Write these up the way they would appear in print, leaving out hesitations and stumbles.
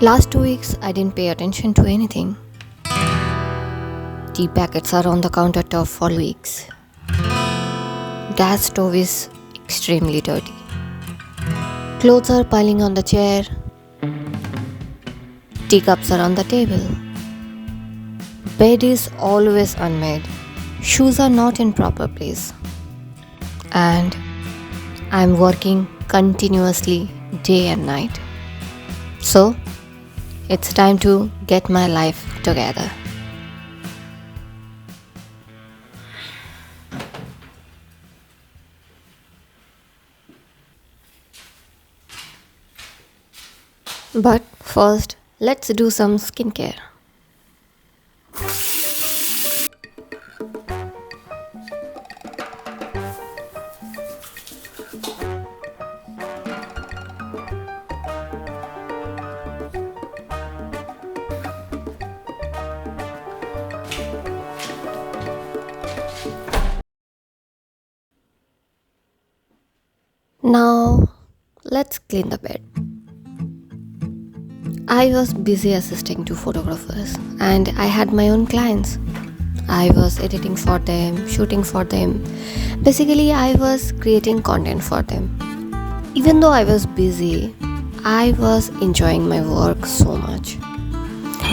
Last 2 weeks, I didn't pay attention to anything. Tea packets are on the countertop for weeks. Gas stove is extremely dirty. Clothes are piling on the chair. Teacups are on the table. Bed is always unmade. Shoes are not in proper place. And I'm working continuously day and night. So, it's time to get my life together. But first, let's do some skincare. Now, let's clean the bed. I was busy assisting to photographers and I had my own clients. I was editing for them, shooting for them. Basically, I was creating content for them. Even though I was busy, I was enjoying my work so much.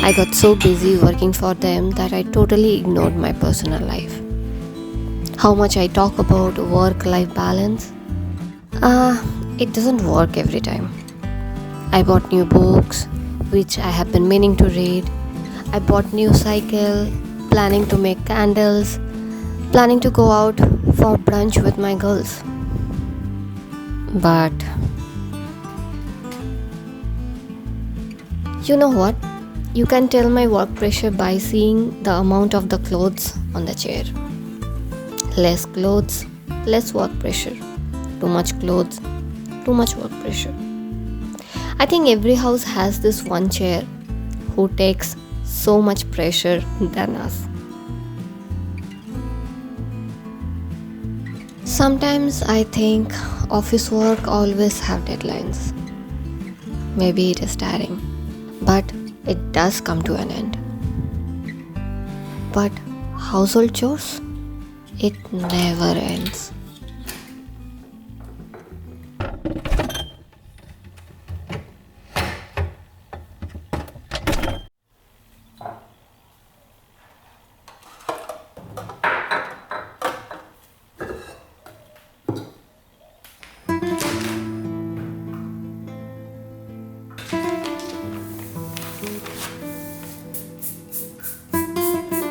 I got so busy working for them that I totally ignored my personal life. How much I talk about work-life balance? It doesn't work every time. I bought new books, which I have been meaning to read. I bought new cycle, planning to make candles, planning to go out for brunch with my girls. But you know what? You can tell my work pressure by seeing the amount of the clothes on the chair. Less clothes, less work pressure. Too much clothes, too much work pressure. I think every house has this one chair who takes so much pressure than us. Sometimes I think office work always have deadlines. Maybe it is tiring, but it does come to an end. But household chores, it never ends.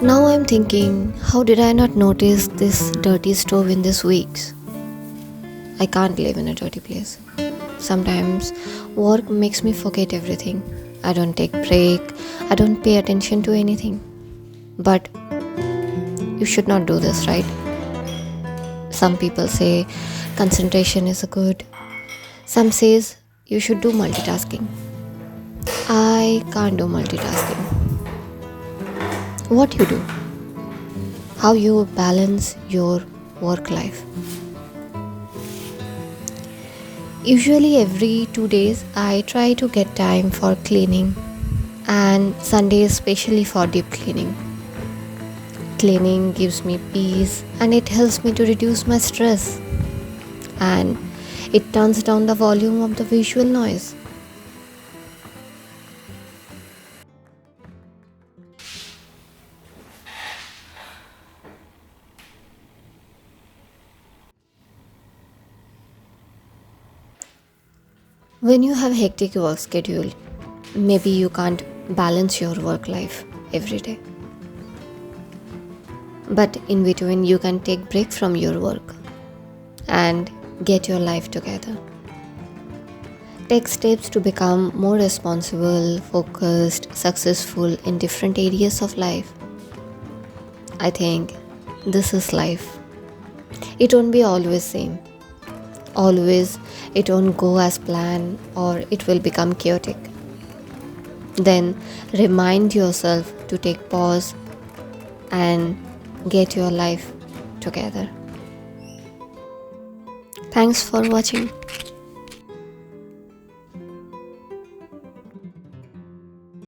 Now I'm thinking, how did I not notice this dirty stove in these weeks? I can't live in a dirty place. Sometimes work makes me forget everything. I don't take break. I don't pay attention to anything. But you should not do this, right? Some people say concentration is good. Some says you should do multitasking. I can't do multitasking. What you do? How you balance your work life? Usually every 2 days I try to get time for cleaning and Sundays especially for deep cleaning. Cleaning gives me peace and it helps me to reduce my stress and it turns down the volume of the visual noise. When you have hectic work schedule, maybe you can't balance your work life every day. But in between you can take break from your work and get your life together. Take steps to become more responsible, focused, successful in different areas of life. I think this is life. It won't be always same. Always it won't go as planned or it will become chaotic. Then remind yourself to take pause and get your life together. Thanks for watching.